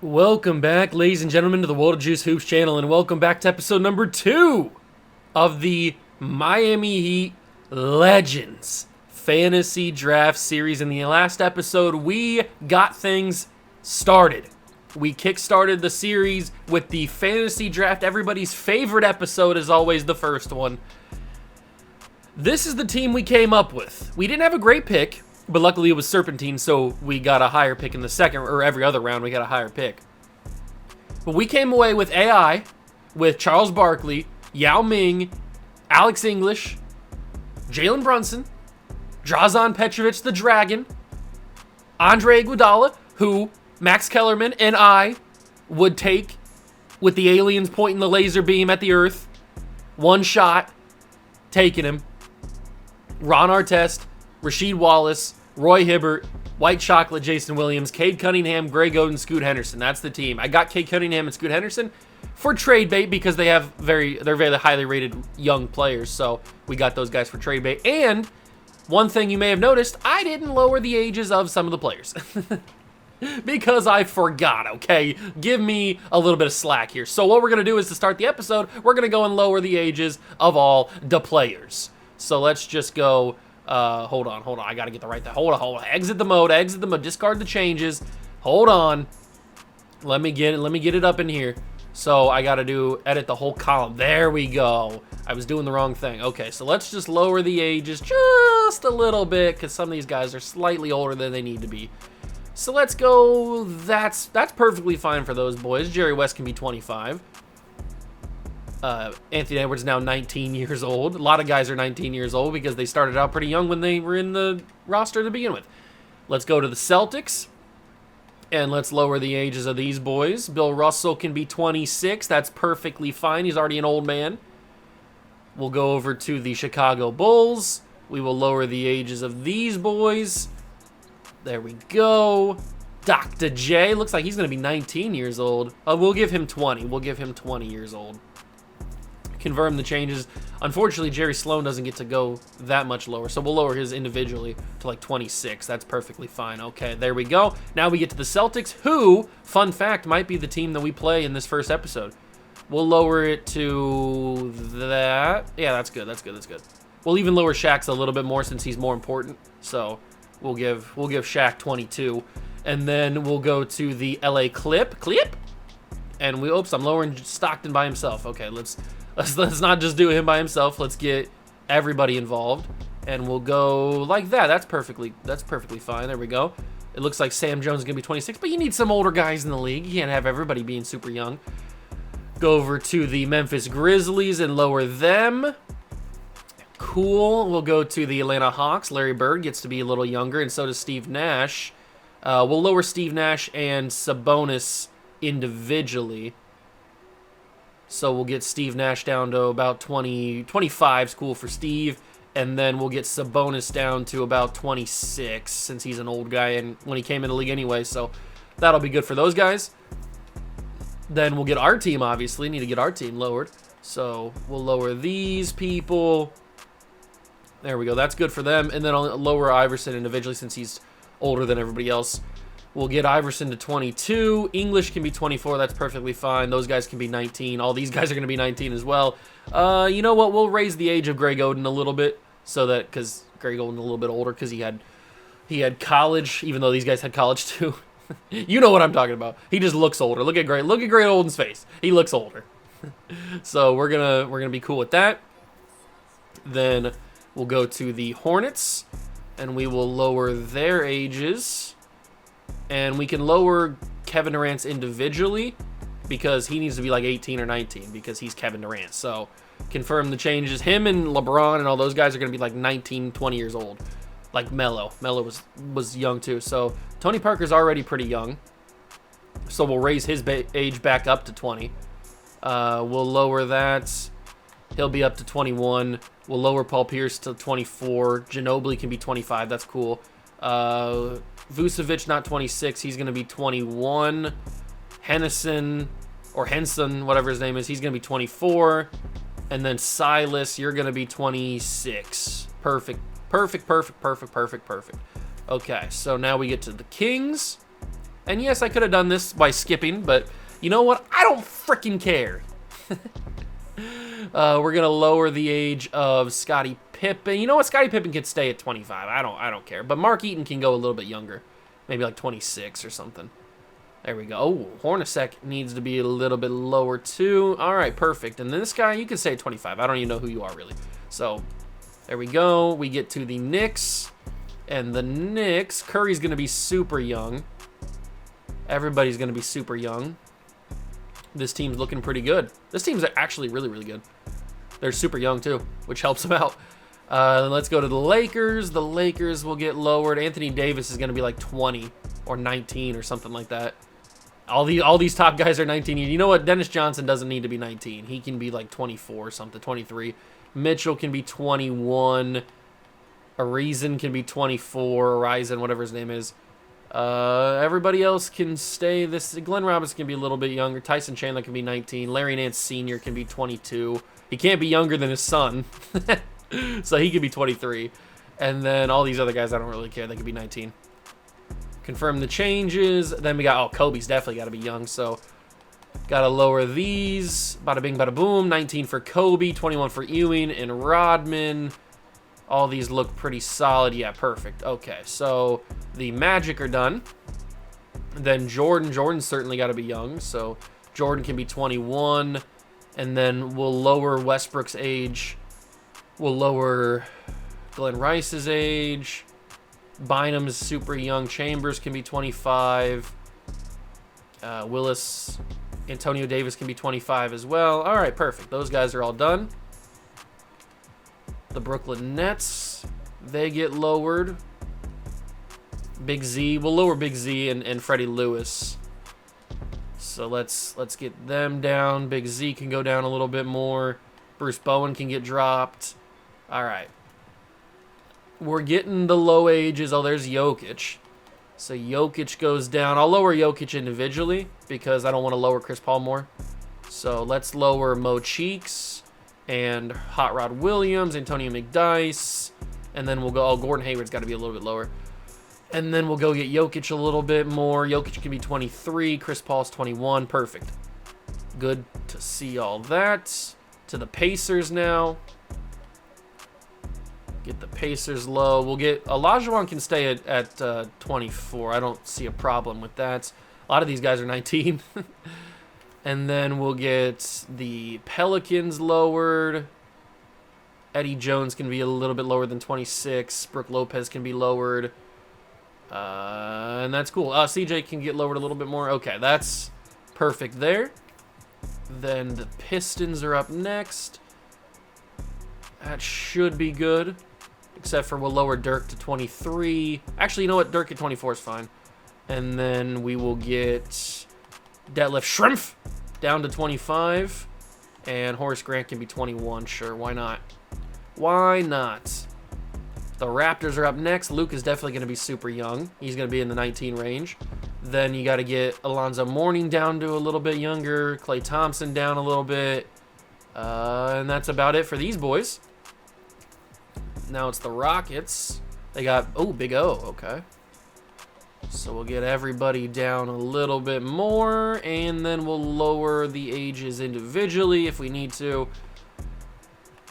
Welcome back, ladies and gentlemen, to the World of Juice Hoops channel, and welcome back to episode number 2 of the Miami Heat Legends Fantasy Draft Series. In the last episode, we got things started. We kickstarted the series with the Fantasy Draft, everybody's favorite episode, as always, the first one. This is the team we came up with. We didn't have a great pick, but luckily it was Serpentine, so we got a higher pick in the second, or every other round we got a higher pick. But we came away with AI, with Charles Barkley, Yao Ming, Alex English, Jalen Brunson, Drazen Petrovic the Dragon, Andre Iguodala, who Max Kellerman and I would take with the aliens pointing the laser beam at the earth. One shot, taking him. Ron Artest, Rasheed Wallace, Roy Hibbert, White Chocolate, Jason Williams, Cade Cunningham, Greg Oden, Scoot Henderson. That's the team. I got Cade Cunningham and Scoot Henderson for trade bait because they're very highly rated young players. So we got those guys for trade bait. And one thing you may have noticed, I didn't lower the ages of some of the players. Because I forgot, okay? Give me a little bit of slack here. So what we're going to do is to start the episode, we're going to go and lower the ages of all the players. So let's just go... hold on. I gotta get the right thing. Hold on. Exit the mode, discard the changes. Hold on. Let me get it up in here. So I gotta edit the whole column. There we go. I was doing the wrong thing. Okay, so let's just lower the ages just a little bit, because some of these guys are slightly older than they need to be. So let's go, that's perfectly fine for those boys. Jerry West can be 25. Anthony Edwards is now 19 years old. A lot of guys are 19 years old because they started out pretty young when they were in the roster to begin with. Let's go to the Celtics, and let's lower the ages of these boys. Bill Russell can be 26. That's perfectly fine. He's already an old man. We'll go over to the Chicago Bulls. We will lower the ages of these boys. There we go. Dr. J. Looks like he's going to be 19 years old. We'll give him 20. We'll give him 20 years old. Confirm the changes. Unfortunately, Jerry Sloan doesn't get to go that much lower, so we'll lower his individually to like 26. That's perfectly fine. Okay, there we go. Now we get to the Celtics, who, fun fact, might be the team that we play in this first episode. We'll lower it to that. Yeah, that's good. We'll even lower Shaq's a little bit more since he's more important. So we'll give Shaq 22, and then we'll go to the LA Clip, and I'm lowering Stockton by himself. Okay, let's not just do him by himself. Let's get everybody involved, and we'll go like that. That's perfectly fine. There we go. It looks like Sam Jones is gonna be 26, but you need some older guys in the league. You can't have everybody being super young. Go over to the Memphis Grizzlies and lower them. Cool. We'll go to the Atlanta Hawks. Larry Bird gets to be a little younger, and so does Steve Nash. We'll lower Steve Nash and Sabonis individually. So we'll get Steve Nash down to about 25's cool for Steve, and then we'll get Sabonis down to about 26 since he's an old guy and when he came in the league anyway, so that'll be good for those guys. Then we'll get our team, obviously, need to get our team lowered. So we'll lower these people. There we go, that's good for them, and then I'll lower Iverson individually since he's older than everybody else. We'll get Iverson to 22. English can be 24. That's perfectly fine. Those guys can be 19. All these guys are going to be 19 as well. You know what? We'll raise the age of Greg Oden a little bit because Greg Oden's a little bit older because he had college, even though these guys had college too. You know what I'm talking about. He just looks older. Look at Greg Oden's face. He looks older. So we're gonna be cool with that. Then we'll go to the Hornets, and we will lower their ages. And we can lower Kevin Durant's individually because he needs to be like 18 or 19 because he's Kevin Durant. So confirm the changes. Him and LeBron and all those guys are going to be like 19, 20 years old. Like Melo. Melo was young too. So Tony Parker's already pretty young. So we'll raise his age back up to 20. We'll lower that. He'll be up to 21. We'll lower Paul Pierce to 24. Ginobili can be 25. That's cool. Vucevic, not 26. He's going to be 21. Henson, whatever his name is, he's going to be 24. And then Silas, you're going to be 26. Perfect. Okay, so now we get to the Kings. And yes, I could have done this by skipping, but you know what? I don't freaking care. We're gonna lower the age of Scottie Pippen. You know what? Scottie Pippen can stay at 25. I don't care. But Mark Eaton can go a little bit younger, maybe like 26 or something. There we go. Oh, Hornacek needs to be a little bit lower too. All right, perfect. And then this guy, you can say 25. I don't even know who you are really. So there we go. We get to the Knicks, and the Knicks. Curry's gonna be super young. Everybody's gonna be super young. This team's looking pretty good. This team's actually really, really good. They're super young too, which helps them out. Let's go to the Lakers. The Lakers will get lowered. Anthony Davis is going to be like 20 or 19 or something like that. All these top guys are 19. You know what? Dennis Johnson doesn't need to be 19. He can be like 24 or something, 23. Mitchell can be 21. Arizen can be 24. Arizen, whatever his name is. Everybody else can stay this. Glenn Robinson can be a little bit younger. Tyson Chandler can be 19. Larry Nance Sr. can be 22. He can't be younger than his son. So he could be 23. And then all these other guys, I don't really care. They could be 19. Confirm the changes. Then we got, oh, Kobe's definitely got to be young. So got to lower these. Bada bing, bada boom. 19 for Kobe. 21 for Ewing and Rodman. All these look pretty solid. Yeah, perfect. Okay, so the Magic are done. Then Jordan's certainly got to be young. So Jordan can be 21. And then we'll lower Westbrook's age. We'll lower Glenn Rice's age. Bynum's super young. Chambers can be 25. Antonio Davis can be 25 as well. All right, perfect. Those guys are all done. The Brooklyn Nets, they get lowered. Big Z, we'll lower Big Z and Freddie Lewis. So let's get them down. Big Z can go down a little bit more. Bruce Bowen can get dropped. All right. We're getting the low ages. Oh, there's Jokic. So Jokic goes down. I'll lower Jokic individually because I don't want to lower Chris Paul more. So let's lower Mo Cheeks and Hot Rod Williams, Antonio McDyess, and then we'll go, oh, Gordon Hayward's got to be a little bit lower. And then we'll go get Jokic a little bit more. Jokic can be 23, Chris Paul's 21, perfect. Good to see all that. To the Pacers now. Get the Pacers low. We'll get, Olajuwon can stay at 24. I don't see a problem with that. A lot of these guys are 19. And then we'll get the Pelicans lowered. Eddie Jones can be a little bit lower than 26. Brook Lopez can be lowered. And that's cool. CJ can get lowered a little bit more. Okay, that's perfect there. Then the Pistons are up next. That should be good. Except for we'll lower Dirk to 23. Actually, you know what? Dirk at 24 is fine. And then we will get Detlef Schrempf down to 25. And Horace Grant can be 21. Sure, why not? Why not? The Raptors are up next. Luke is definitely going to be super young. He's going to be in the 19 range. Then you got to get Alonzo Mourning down to a little bit younger. Klay Thompson down a little bit. And that's about it for these boys. Now it's the Rockets. They got, oh, Big O, okay. So we'll get everybody down a little bit more, and then we'll lower the ages individually if we need to.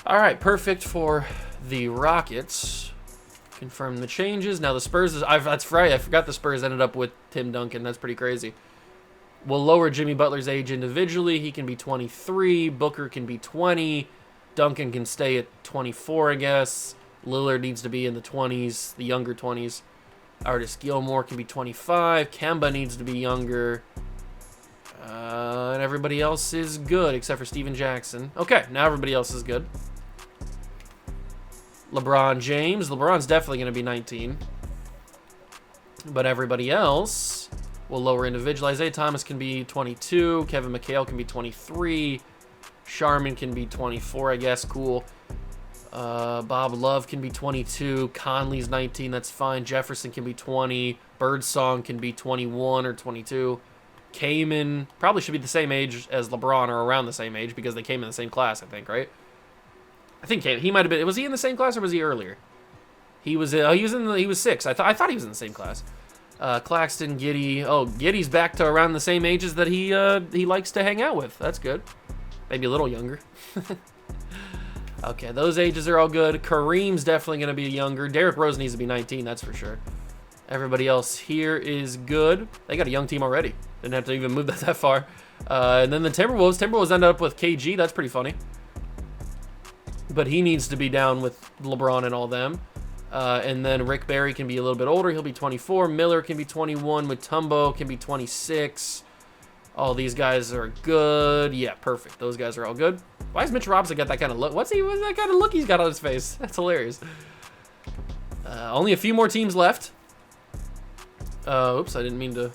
All right, perfect for the Rockets. Confirm the changes. Now the Spurs, that's right, I forgot the Spurs ended up with Tim Duncan. That's pretty crazy. We'll lower Jimmy Butler's age individually. He can be 23. Booker can be 20. Duncan can stay at 24, I guess. Lillard needs to be in the 20s, the younger 20s. Artis Gilmore can be 25. Kemba needs to be younger. And everybody else is good except for Steven Jackson. Okay, now everybody else is good. LeBron James. LeBron's definitely going to be 19. But everybody else will lower individual. Isaiah Thomas can be 22. Kevin McHale can be 23. Sharman can be 24, I guess. Cool. Bob Love can be 22. Conley's 19. That's fine. Jefferson can be 20. Birdsong can be 21 or 22. Kaman probably should be the same age as LeBron or around the same age because they came in the same class, I think, right? I think he might have been. Was he in the same class or was he earlier? He was 6. I thought he was in the same class. Claxton, Giddy. Oh, Giddy's back to around the same ages that he likes to hang out with. That's good. Maybe a little younger. Okay, those ages are all good. Kareem's definitely going to be younger. Derrick Rose needs to be 19, that's for sure. Everybody else here is good. They got a young team already. Didn't have to even move that far. And then the Timberwolves. Timberwolves ended up with KG. That's pretty funny. But he needs to be down with LeBron and all them. And then Rick Barry can be a little bit older. He'll be 24. Miller can be 21. Mutombo can be 26. All these guys are good. Yeah, perfect. Those guys are all good. Why has Mitch Robinson got that kind of look? What's that kind of look he's got on his face? That's hilarious. Only a few more teams left. Oops, I didn't mean to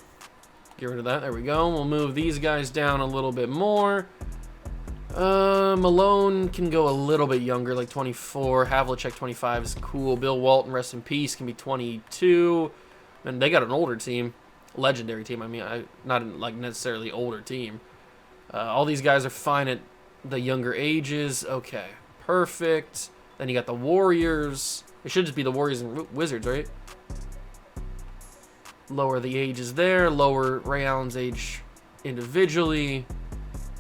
get rid of that. There we go. We'll move these guys down a little bit more. Malone can go a little bit younger, like 24. Havlicek, 25 is cool. Bill Walton, rest in peace, can be 22. And they got an older team. Legendary team, I mean, not like necessarily older team. All these guys are fine at the younger ages. Okay, perfect. Then you got the Warriors. It should just be the Warriors and Wizards, right? Lower the ages there. Lower Ray Allen's age individually.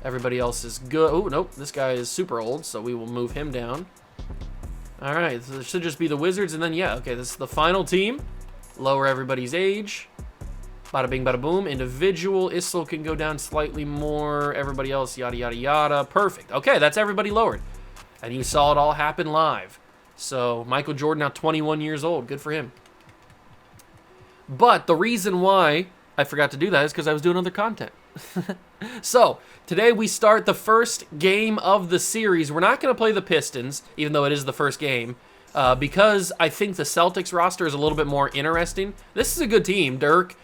Everybody else is good. Oh, nope, this guy is super old, so we will move him down. All right, so it should just be the Wizards, and then, yeah, okay, this is the final team. Lower everybody's age. Bada bing, bada boom. Individual. Issel can go down slightly more. Everybody else, yada, yada, yada. Perfect. Okay, that's everybody lowered. And you saw it all happen live. So, Michael Jordan now 21 years old. Good for him. But the reason why I forgot to do that is because I was doing other content. So, today we start the first game of the series. We're not going to play the Pistons, even though it is the first game, because I think the Celtics roster is a little bit more interesting. This is a good team. Dirk,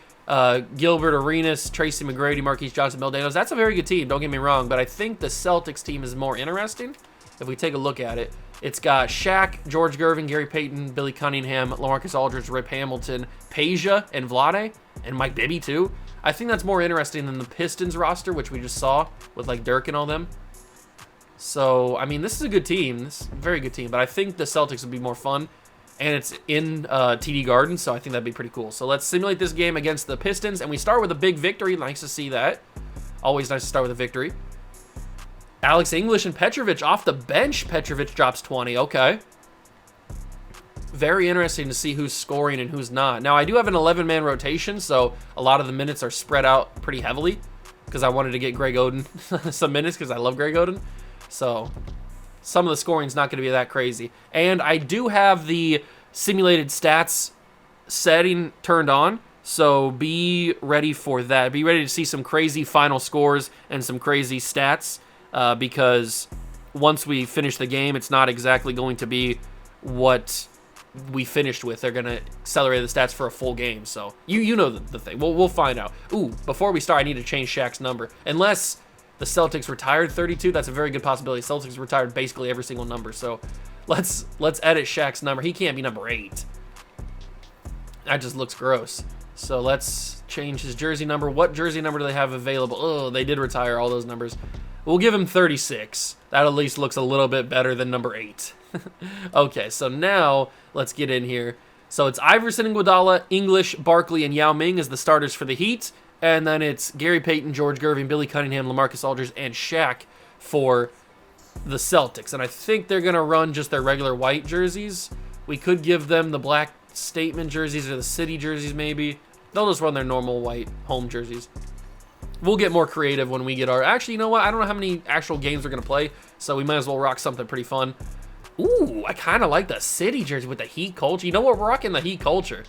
Gilbert Arenas, Tracy McGrady, Marquise Johnson, Mel Daniels. That's a very good team, don't get me wrong, but I think the Celtics team is more interesting. If we take a look at it, it's got Shaq, George Gervin, Gary Payton, Billy Cunningham, LaMarcus Aldridge, Rip Hamilton, Peja, and Vlade, and Mike Bibby too. I think that's more interesting than the Pistons roster, which we just saw with like Dirk and all them. So, I mean, this is a good team. This is a very good team, but I think the Celtics would be more fun. And it's in TD Garden, so I think that'd be pretty cool. So let's simulate this game against the Pistons, and we start with a big victory. Nice to see that. Always nice to start with a victory. Alex English and Petrovic off the bench. Petrovic drops 20. Okay. Very interesting to see who's scoring and who's not. Now, I do have an 11-man rotation, so a lot of the minutes are spread out pretty heavily because I wanted to get Greg Oden some minutes because I love Greg Oden. So some of the scoring's not going to be that crazy. And I do have the simulated stats setting turned on, so be ready for that. Be ready to see some crazy final scores and some crazy stats because once we finish the game, it's not exactly going to be what we finished with. They're going to accelerate the stats for a full game, so you know the thing. We'll find out. Ooh, before we start, I need to change Shaq's number. Unless the Celtics retired 32. That's a very good possibility. Celtics retired basically every single number. So let's edit Shaq's number. He can't be number 8. That just looks gross. So let's change his jersey number. What jersey number do they have available? Oh, they did retire all those numbers. We'll give him 36. That at least looks a little bit better than number 8. Okay, so now let's get in here. So it's Iverson and Iguodala, English, Barkley, and Yao Ming as the starters for the Heat. And then it's Gary Payton, George Gervin, Billy Cunningham, LaMarcus Aldridge, and Shaq for the Celtics. And I think they're going to run just their regular white jerseys. We could give them the black statement jerseys or the city jerseys maybe. They'll just run their normal white home jerseys. We'll get more creative when we get our... Actually, you know what? I don't know how many actual games we're going to play, so we might as well rock something pretty fun. Ooh, I kind of like the city jersey with the Heat culture. You know what? We're rocking the Heat culture.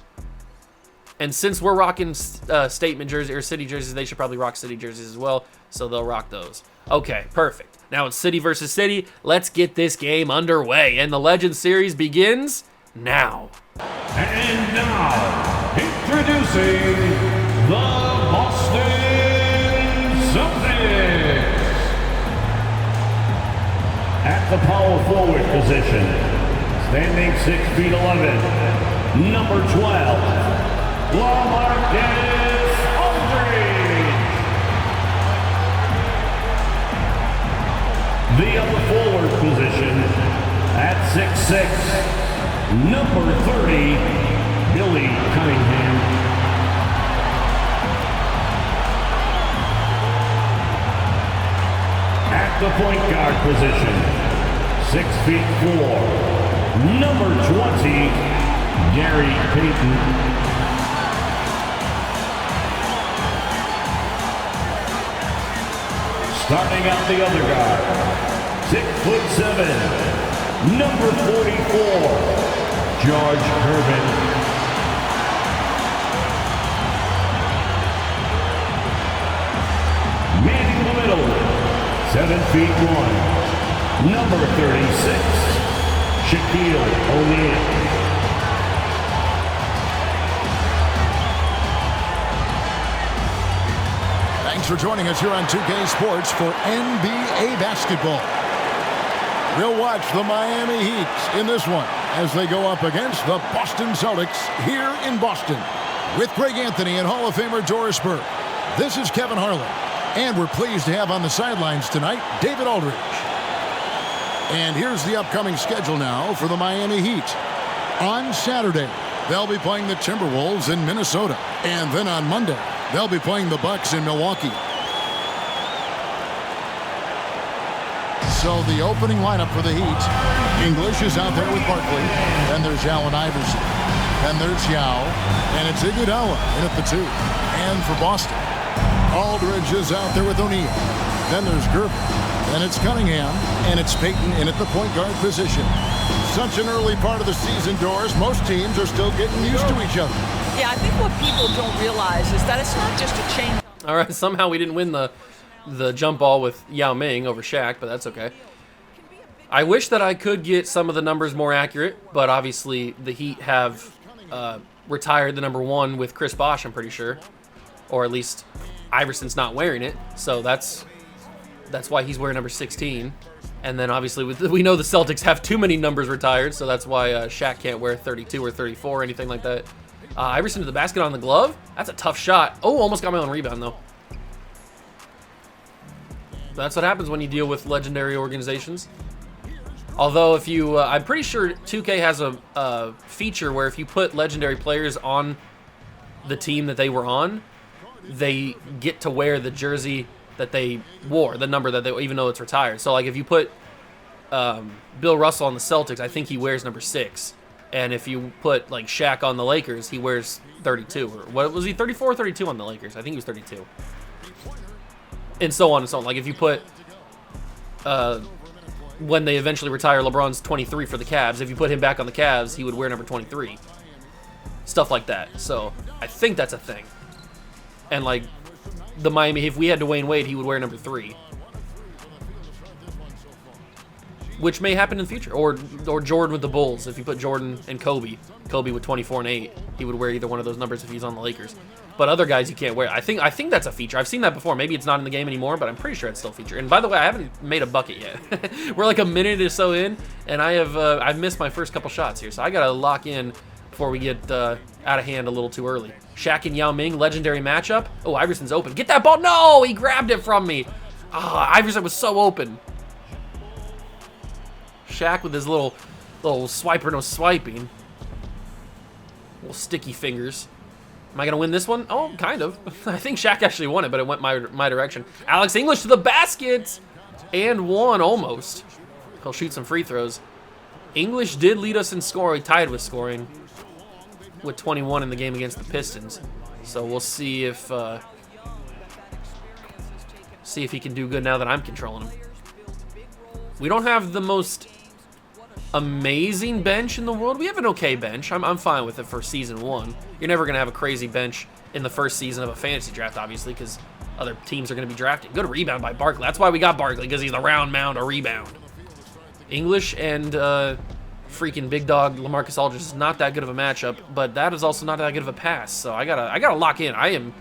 And since we're rocking statement jerseys or city jerseys, they should probably rock city jerseys as well. So they'll rock those. Okay, perfect. Now it's city versus city. Let's get this game underway. And the Legend Series begins now. And now, introducing the Boston Celtics. At the power forward position, standing 6 feet 11, number 12. LaMarcus Aldridge. The other forward position at 6'6", number 30, Billy Cunningham. point guard position, 6'4", number 20, Gary Payton. Starting out the other guard, 6'7", number 44, George Gervin. Man in the middle, 7'1", number 36, Shaquille O'Neal. Thanks for joining us here on 2K Sports for NBA basketball. We'll watch the Miami Heat in this one as they go up against the Boston Celtics here in Boston. With Greg Anthony and Hall of Famer Doris Burke, this is Kevin Harlan. And we're pleased to have on the sidelines tonight, David Aldridge. And here's the upcoming schedule now for the Miami Heat. On Saturday, they'll be playing the Timberwolves in Minnesota. And then on Monday, they'll be playing the Bucks in Milwaukee. So the opening lineup for the Heat. English is out there with Barkley. Then there's Allen Iverson. Then there's Yao. And it's Iguodala in at the 2. And for Boston, Aldridge is out there with O'Neal. Then there's Gervin. Then it's Cunningham. And it's Payton in at the point guard position. Such an early part of the season, Doris. Most teams are still getting used to each other. Yeah, I think what people don't realize is that it's not just a change. All right, somehow we didn't win the jump ball with Yao Ming over Shaq, but that's okay. I wish that I could get some of the numbers more accurate, but obviously the Heat have retired the number 1 with Chris Bosh, I'm pretty sure. Or at least Iverson's not wearing it, so that's why he's wearing number 16. And then obviously we know the Celtics have too many numbers retired, so that's why Shaq can't wear 32 or 34 or anything like that. Iverson to the basket on the glove. That's a tough shot. Oh, almost got my own rebound, though. That's what happens when you deal with legendary organizations. Although, if you... I'm pretty sure 2K has a feature where if you put legendary players on the team that they were on, they get to wear the jersey that they wore, the number that they... even though it's retired. So, like, if you put Bill Russell on the Celtics, I think he wears number 6. And if you put, like, Shaq on the Lakers, he wears 32. Or what was he, 34 or 32 on the Lakers? I think he was 32. And so on and so on. Like, if you put, when they eventually retire LeBron's 23 for the Cavs, if you put him back on the Cavs, he would wear number 23. Stuff like that. So, I think that's a thing. And, like, the Miami, if we had Dwayne Wade, he would wear number 3. Which may happen in the future. Or Jordan with the Bulls. If you put Jordan and Kobe with 24 and 8, he would wear either one of those numbers if he's on the Lakers. But other guys you can't wear. I think that's a feature. I've seen that before. Maybe it's not in the game anymore, but I'm pretty sure it's still a feature. And by the way, I haven't made a bucket yet. We're like a minute or so in, and I've missed my first couple shots here. So I gotta lock in before we get out of hand a little too early. Shaq and Yao Ming, legendary matchup. Oh, Iverson's open. Get that ball. No, he grabbed it from me. Iverson was so open. Shaq with his little swiper no swiping. Little sticky fingers. Am I going to win this one? Oh, kind of. I think Shaq actually won it, but it went my direction. Alex English to the basket! And won, almost. He'll shoot some free throws. English did lead us in scoring, tied with scoring, with 21 in the game against the Pistons. So we'll see if he can do good now that I'm controlling him. We don't have the most amazing bench in the world. We have an okay bench. I'm fine with it for season 1. You're never going to have a crazy bench in the first season of a fantasy draft, obviously, because other teams are going to be drafting. Good rebound by Barkley. That's why we got Barkley, because he's the round mound of rebound. English and freaking big dog LaMarcus Aldridge is not that good of a matchup, but that is also not that good of a pass. So I gotta lock in. I am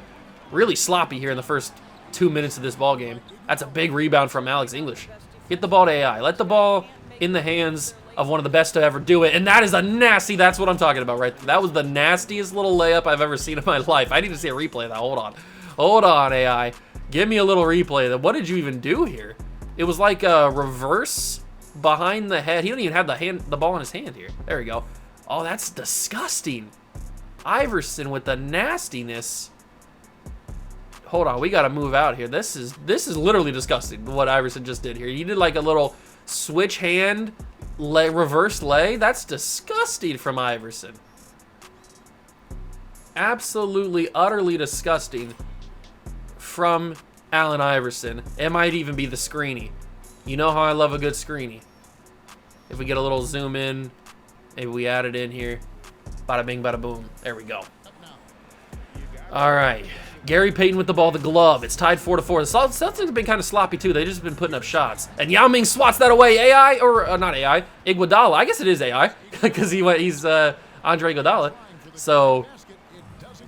really sloppy here in the first 2 minutes of this ball game. That's a big rebound from Alex English. Get the ball to AI. Let the ball in the hands of one of the best to ever do it. And that is a nasty, that's what I'm talking about right there. That was the nastiest little layup I've ever seen in my life. I need to see a replay of that. Hold on. Hold on, AI. Give me a little replay of that. What did you even do here? It was like a reverse behind the head. He didn't even have the ball in his hand here. There we go. Oh, that's disgusting. Iverson with the nastiness. Hold on, we gotta move out here. This is literally disgusting what Iverson just did here. He did like a little switch hand reverse lay. That's disgusting from Iverson. Absolutely, utterly disgusting from Allen Iverson. It might even be the screeny. You know how I love a good screeny. If we get a little zoom in, maybe we add it in here. Bada bing, bada boom. There we go. All right. Gary Payton with the ball, the glove. It's tied 4-4. The Celtics have been kind of sloppy, too. They've just been putting up shots. And Yao Ming swats that away. AI, or not AI, Iguodala. I guess it is AI, because he's Andre Iguodala. So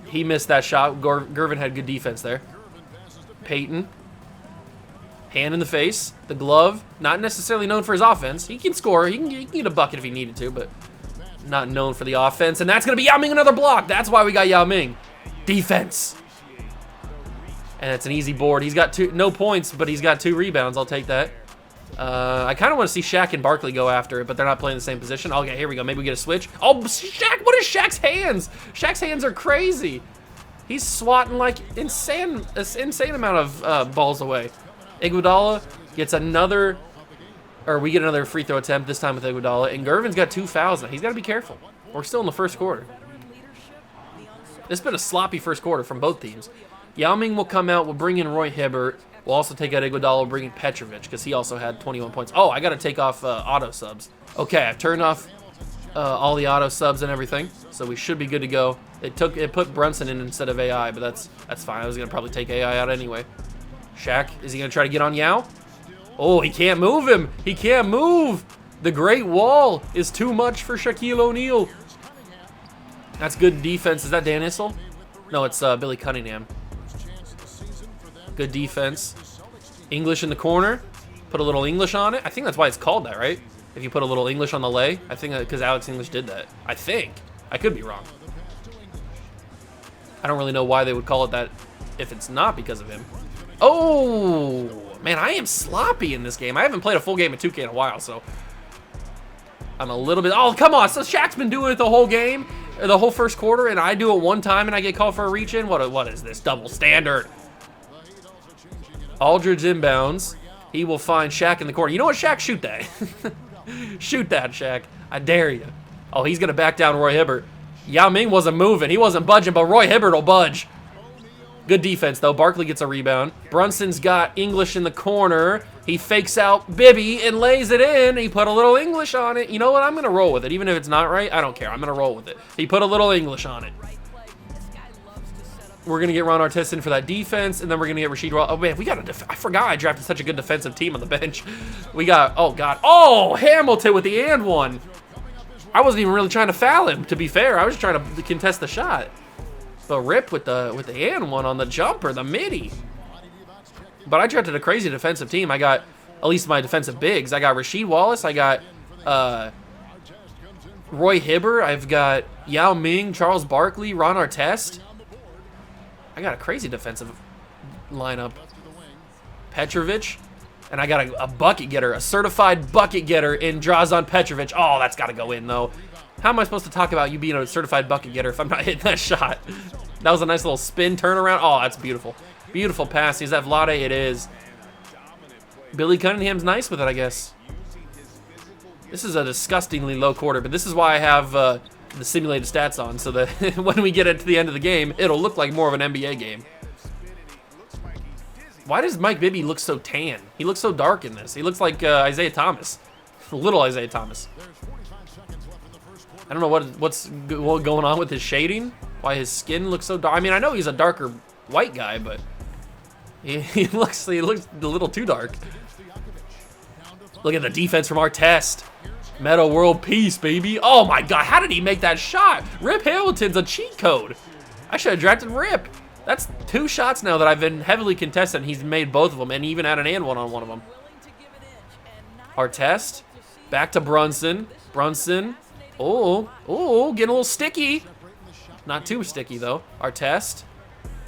he missed that shot. Gervin had good defense there. Payton. Hand in the face. The glove. Not necessarily known for his offense. He can score. He can get a bucket if he needed to, but not known for the offense. And that's going to be Yao Ming, another block. That's why we got Yao Ming. Defense. And it's an easy board. He's got no points, but he's got 2 rebounds. I'll take that. I kind of want to see Shaq and Barkley go after it, but they're not playing the same position. Okay, here we go. Maybe we get a switch. Oh, Shaq, what is Shaq's hands? Shaq's hands are crazy. He's swatting like insane amount of balls away. Iguodala gets another, or we get another free throw attempt, this time with Iguodala. And Gervin's got 2 fouls now. He's got to be careful. We're still in the first quarter. It's been a sloppy first quarter from both teams. Yao Ming will come out. We'll bring in Roy Hibbert. We'll also take out Iguodala. We'll bring in Petrovic because he also had 21 points. Oh, I got to take off auto subs. Okay, I've turned off all the auto subs and everything, so we should be good to go. It put Brunson in instead of AI, but that's fine. I was gonna probably take AI out anyway. Shaq, is he gonna try to get on Yao? Oh, he can't move him. He can't move. The Great Wall is too much for Shaquille O'Neal. That's good defense. Is that Dan Issel? No, it's Billy Cunningham. Good defense. English in the corner. Put a little English on it. I think that's why it's called that, right? If you put a little English on the lay. I think because Alex English did that. I think. I could be wrong. I don't really know why they would call it that if it's not because of him. Oh, man, I am sloppy in this game. I haven't played a full game of 2K in a while, so I'm a little bit... Oh, come on. So Shaq's been doing it the whole game, the whole first quarter, and I do it one time and I get called for a reach-in? What is this? Double standard. Aldridge inbounds. He will find Shaq in the corner. You know what, Shaq? Shoot that. Shoot that, Shaq. I dare you. Oh, he's going to back down Roy Hibbert. Yao Ming wasn't moving. He wasn't budging, but Roy Hibbert will budge. Good defense, though. Barkley gets a rebound. Brunson's got English in the corner. He fakes out Bibby and lays it in. He put a little English on it. You know what? I'm going to roll with it. Even if it's not right, I don't care. I'm going to roll with it. He put a little English on it. We're going to get Ron Artest in for that defense, and then we're going to get Rasheed Wallace. Oh, man, we got I forgot I drafted such a good defensive team on the bench. We got, oh, God. Oh, Hamilton with the and one. I wasn't even really trying to foul him, to be fair. I was just trying to contest the shot. But Rip with the and one on the jumper, the midi. But I drafted a crazy defensive team. I got, at least my defensive bigs. I got Rasheed Wallace. I got Roy Hibbert. I've got Yao Ming, Charles Barkley, Ron Artest. I got a crazy defensive lineup. Petrovic. And I got a bucket getter, a certified bucket getter in Drazen Petrovic. Oh, that's got to go in, though. How am I supposed to talk about you being a certified bucket getter if I'm not hitting that shot? That was a nice little spin turnaround. Oh, that's beautiful. Beautiful pass. Is that Vlade? It is. Billy Cunningham's nice with it, I guess. This is a disgustingly low quarter, but this is why I have the simulated stats on, so that when we get to the end of the game, it'll look like more of an NBA game. Why does Mike Bibby look so tan? He looks so dark in this. He looks like Isaiah Thomas. Little Isaiah Thomas. I don't know what's going on with his shading. Why his skin looks so dark. I mean, I know he's a darker white guy, but he looks a little too dark. Look at the defense from Artest. Meta World Peace, baby. Oh, my God. How did he make that shot? Rip Hamilton's a cheat code. I should have drafted Rip. That's 2 shots now that I've been heavily contested, and he's made both of them, and even had an and one on one of them. Artest. Back to Brunson. Brunson. Oh, getting a little sticky. Not too sticky, though. Artest.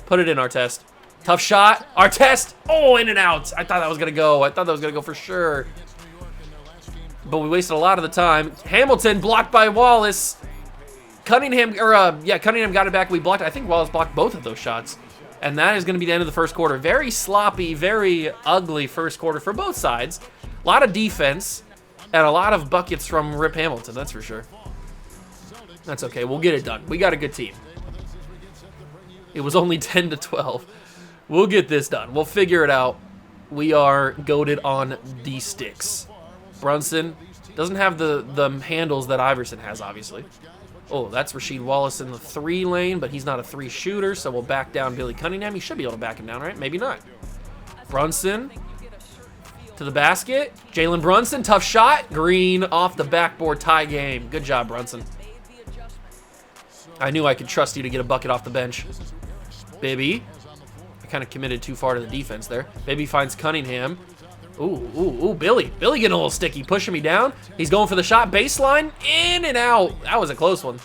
Put it in, Artest. Tough shot. Artest. Oh, in and out. I thought that was going to go. I thought that was going to go for sure. But we wasted a lot of the time. Hamilton blocked by Wallace. Cunningham got it back. We blocked. I think Wallace blocked both of those shots. And that is going to be the end of the first quarter. Very sloppy, very ugly first quarter for both sides. A lot of defense and a lot of buckets from Rip Hamilton, that's for sure. That's okay. We'll get it done. We got a good team. It was only 10-12. We'll get this done. We'll figure it out. We are goated on D sticks. Brunson doesn't have the handles that Iverson has, obviously. Oh, that's Rasheed Wallace in the 3 lane, but he's not a 3 shooter, so we'll back down Billy Cunningham. He should be able to back him down, right? Maybe not. Brunson to the basket. Jalen Brunson, tough shot. Green off the backboard, tie game. Good job, Brunson. I knew I could trust you to get a bucket off the bench. Bibby. I kind of committed too far to the defense there. Bibby finds Cunningham. Ooh, Billy. Billy getting a little sticky, pushing me down. He's going for the shot. Baseline, in and out. That was a close one.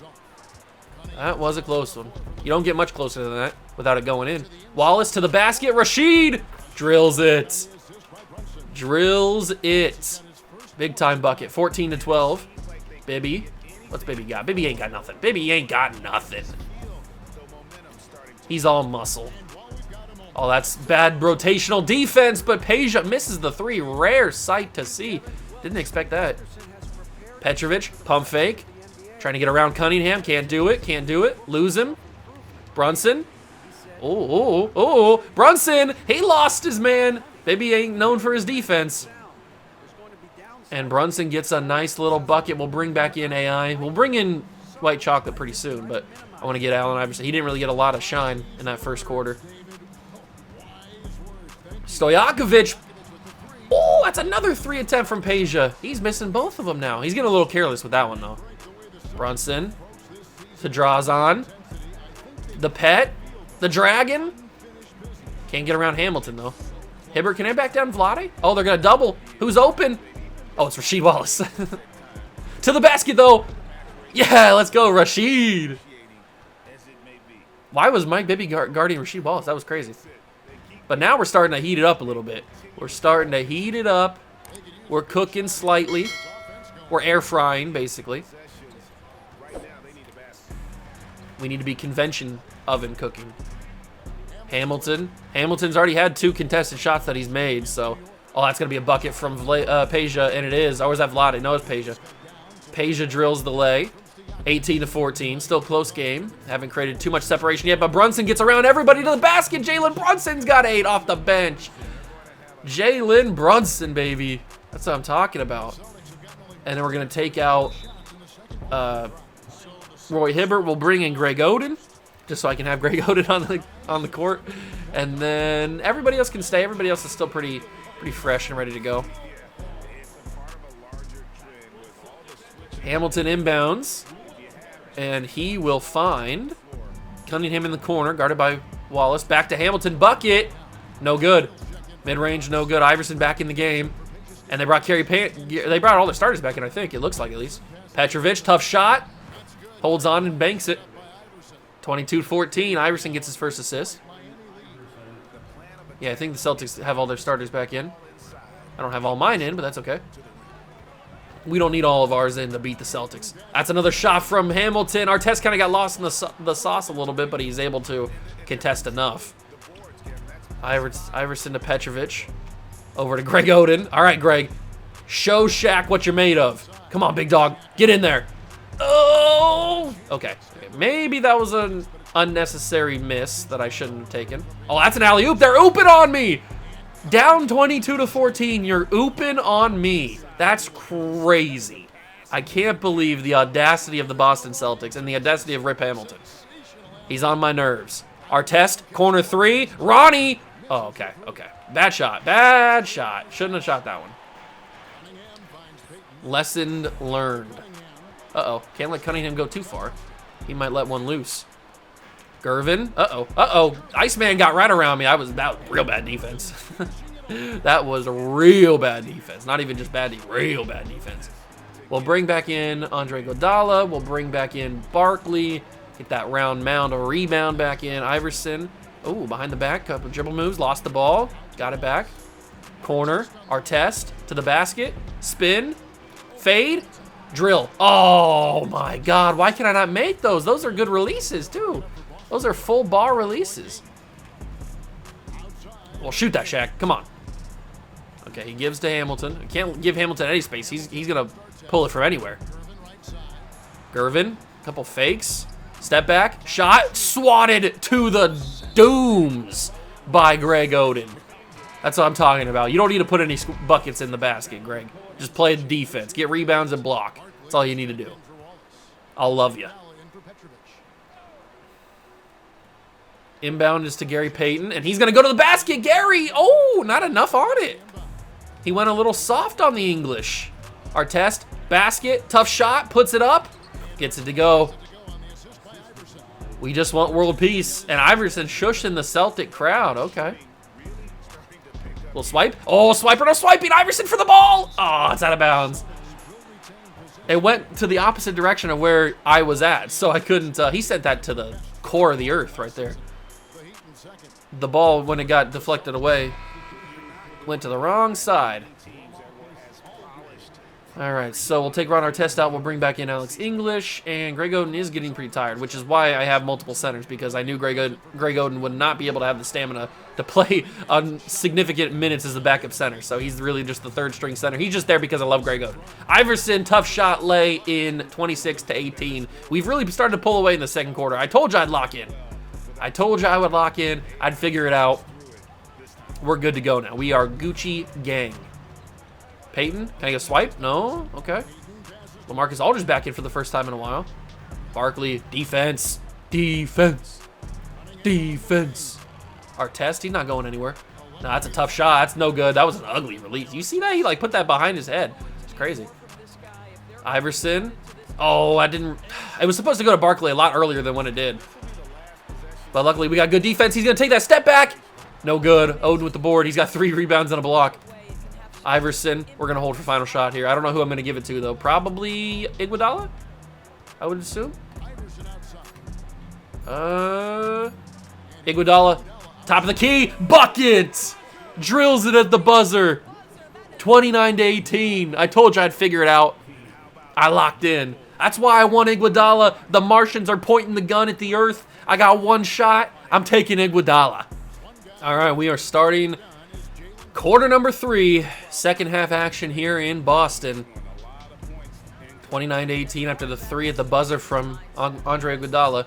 That was a close one. You don't get much closer than that without it going in. Wallace to the basket. Rasheed drills it. Drills it. Big time bucket. 14-12. Bibby. What's Bibby got? Bibby ain't got nothing. Bibby ain't got nothing. He's all muscle. Oh, that's bad rotational defense, but Peja misses the 3. Rare sight to see. Didn't expect that. Petrovic, pump fake. Trying to get around Cunningham. Can't do it. Can't do it. Lose him. Brunson. Oh. Brunson. He lost his man. Baby ain't known for his defense. And Brunson gets a nice little bucket. We'll bring back in AI. We'll bring in White Chocolate pretty soon, but I want to get Allen Iverson. He didn't really get a lot of shine in that first quarter. Stojakovic. Oh, that's another 3 attempt from Peja. He's missing both of them now. He's getting a little careless with that one, though. Brunson to Draws the Pet. The Dragon. Can't get around Hamilton, though. Hibbert, can I back down Vlade? Oh, they're going to double. Who's open? Oh, it's Rasheed Wallace. To the basket, though. Yeah, let's go, Rasheed. Why was Mike Bibby guarding Rasheed Wallace? That was crazy. But now we're starting to heat it up a little bit. We're starting to heat it up. We're cooking slightly. We're air frying, basically. We need to be convention oven cooking. Hamilton. Hamilton's already had 2 contested shots that he's made, so... Oh, that's going to be a bucket from Peja, and it is. Or is that Vlade? No, it's Peja. Peja drills the lay. 18-14. Still close game. Haven't created too much separation yet, but Brunson gets around everybody to the basket. Jalen Brunson's got 8 off the bench. Jalen Brunson, baby. That's what I'm talking about. And then we're going to take out Roy Hibbert. We'll bring in Greg Oden, just so I can have Greg Oden on the court. And then everybody else can stay. Everybody else is still pretty fresh and ready to go. Hamilton inbounds, and he will find Cunningham in the corner, guarded by Wallace. Back to Hamilton, bucket, no good. Mid-range, no good. Iverson back in the game, and they brought they brought all their starters back in. I think it looks like, at least. Petrovic, tough shot, holds on and banks it. 22-14. Iverson gets his first assist. Yeah, I think the Celtics have all their starters back in. I don't have all mine in, but that's okay. We don't need all of ours in to beat the Celtics. That's another shot from Hamilton. Artest kind of got lost in the sauce a little bit, but he's able to contest enough. Iverson to Petrovic. Over to Greg Oden. All right, Greg. Show Shaq what you're made of. Come on, big dog. Get in there. Oh! Okay. Maybe that was an unnecessary miss that I shouldn't have taken. Oh, that's an alley-oop. They're ooping on me. Down 22-14. You're ooping on me. That's crazy. I can't believe the audacity of the Boston Celtics and the audacity of Rip Hamilton. He's on my nerves. Artest, corner 3. Ronnie. Oh, okay. Bad shot. Shouldn't have shot that one. Lesson learned. Uh-oh. Can't let Cunningham go too far. He might let one loose. Gervin. Uh-oh. Iceman got right around me. That was real bad defense. That was a real bad defense. Not even just bad, real bad defense. We'll bring back in Andre Iguodala. We'll bring back in Barkley. Get that round mound, a rebound back in. Iverson. Oh, behind the back. Couple dribble moves. Lost the ball. Got it back. Corner. Artest to the basket. Spin. Fade. Drill. Oh, my God. Why can I not make those? Those are good releases, too. Those are full bar releases. Well, shoot that, Shaq. Come on. Okay, he gives to Hamilton. I can't give Hamilton any space. He's going to pull it from anywhere. Gervin, couple fakes. Step back, shot, swatted to the dooms by Greg Oden. That's what I'm talking about. You don't need to put any buckets in the basket, Greg. Just play the defense. Get rebounds and block. That's all you need to do. I'll love you. Inbound is to Gary Payton, and he's going to go to the basket. Gary, oh, not enough on it. He went a little soft on the English. Artest, basket, tough shot, puts it up, gets it to go. We just want world peace. And Iverson shushing the Celtic crowd. Okay. Little swipe. Oh, swiper, no swiping. Iverson for the ball. Oh, it's out of bounds. It went to the opposite direction of where I was at, so I couldn't. He sent that to the core of the earth right there. The ball, when it got deflected away, went to the wrong side. All right, so we'll take Ron Artest out. We'll bring back in Alex English, and Greg Oden is getting pretty tired, which is why I have multiple centers, because I knew Greg Oden would not be able to have the stamina to play on significant minutes as a backup center. So he's really just the third string center. He's just there because I love Greg Oden. Iverson, tough shot lay in 26-18. We've really started to pull away in the second quarter. I told you I'd lock in. I told you I would lock in. I'd figure it out. We're good to go now. We are Gucci gang. Peyton, can I get a swipe? No? Okay. LaMarcus Aldridge back in for the first time in a while. Barkley, defense. Defense. Defense. Artest, he's not going anywhere. No, that's a tough shot. That's no good. That was an ugly release. You see that? He like put that behind his head. It's crazy. Iverson. Oh, I didn't. It was supposed to go to Barkley a lot earlier than when it did. But luckily, we got good defense. He's going to take that step back. No good. Oden with the board. He's got 3 rebounds and a block. Iverson, we're going to hold for final shot here. I don't know who I'm going to give it to, though. Probably Iguodala, I would assume. Iguodala, top of the key. Bucket! Drills it at the buzzer. 29-18. I told you I'd figure it out. I locked in. That's why I want Iguodala. The Martians are pointing the gun at the earth. I got one shot. I'm taking Iguodala. All right, we are starting quarter number 3, second half action here in Boston. 29-18 after the 3 at the buzzer from Andre Iguodala.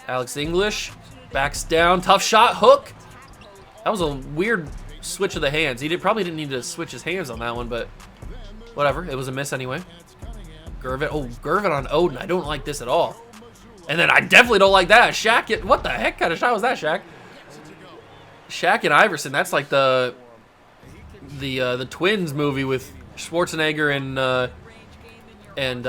Alex English backs down, tough shot, hook. That was a weird switch of the hands. He probably didn't need to switch his hands on that one, but whatever. It was a miss anyway. Gervin, oh, Gervin on Oden. I don't like this at all. And then I definitely don't like that. Shaq, what the heck kind of shot was that, Shaq? Shaq and Iverson, that's like the Twins movie with Schwarzenegger and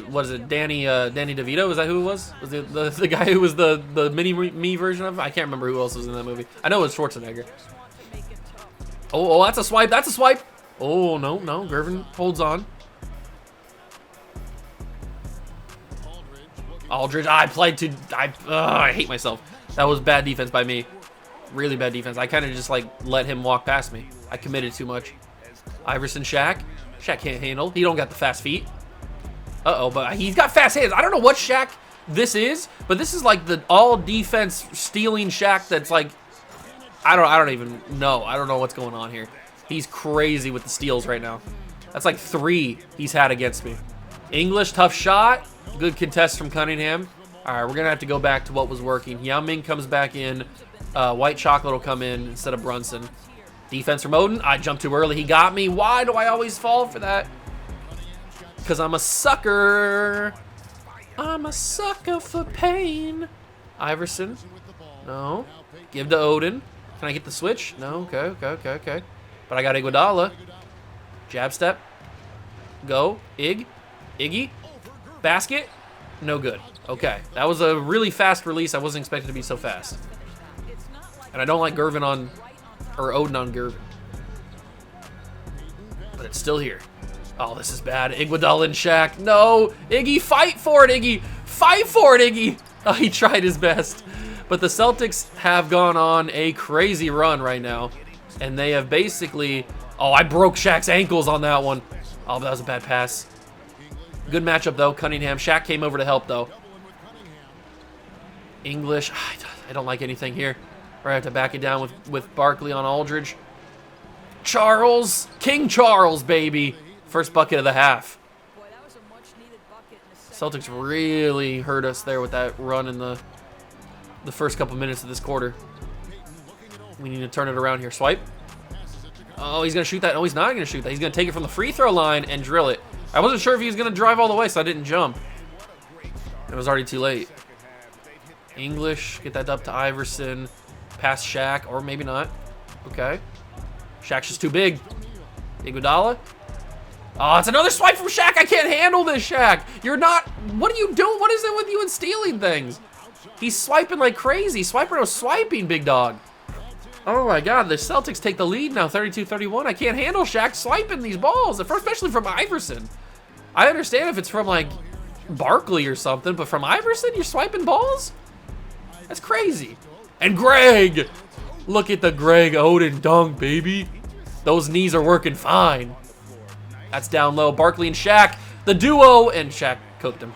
was it Danny DeVito? Is that who it was? Was it the guy who was the mini-me version of it? I can't remember who else was in that movie. I know it was Schwarzenegger. Oh, that's a swipe. That's a swipe. Oh, no. Gervin holds on. Aldridge. I hate myself. That was bad defense by me. Really bad defense. I kind of just like let him walk past me. I committed too much. Iverson, Shaq. Shaq can't handle. He don't got the fast feet. Uh-oh, but he's got fast hands. I don't know what Shaq this is, but this is like the all defense stealing Shaq that's like I don't even know. I don't know what's going on here. He's crazy with the steals right now. That's like 3 he's had against me. English, tough shot. Good contest from Cunningham. All right, we're going to have to go back to what was working. Yao Ming comes back in. White Chocolate will come in instead of Brunson. Defense from Oden. I jumped too early. He got me. Why do I always fall for that? Because I'm a sucker. I'm a sucker for pain. Iverson. No. Give to Oden. Can I get the switch? No. Okay. But I got Iguodala. Jab step. Go. Iggy. Basket. No good. Okay. That was a really fast release. I wasn't expecting to be so fast. And I don't like Gervin on, or Oden on Gervin. But it's still here. Oh, this is bad. Iguodala and Shaq. No. Iggy, fight for it, Iggy. Fight for it, Iggy. Oh, he tried his best. But the Celtics have gone on a crazy run right now. And they have basically... Oh, I broke Shaq's ankles on that one. Oh, that was a bad pass. Good matchup, though. Cunningham. Shaq came over to help, though. English. I don't like anything here. Or I have to back it down with Barkley on Aldridge. Charles, King Charles, baby. First bucket of the half. Boy, that was a much-needed bucket in the second Celtics half. really hurt us there with that run in the first couple minutes of this quarter. We need to turn it around here. Swipe. Oh, he's going to shoot that. No, he's not going to shoot that. He's going to take it from the free throw line and drill it. I wasn't sure if he was going to drive all the way, so I didn't jump. It was already too late. English, get that up to Iverson. Pass Shaq, or maybe not. Okay. Shaq's just too big. Iguodala. Oh, it's another swipe from Shaq. I can't handle this, Shaq. You're not... What are you doing? What is it with you and stealing things? He's swiping like crazy. Swiper no swiping, big dog. Oh, my God. The Celtics take the lead now, 32-31. I can't handle Shaq swiping these balls, especially from Iverson. I understand if it's from, like, Barkley or something, but from Iverson, you're swiping balls? That's crazy. And Greg! Look at the Greg Oden dunk, baby. Those knees are working fine. That's down low. Barkley and Shaq, the duo, and Shaq cooked him.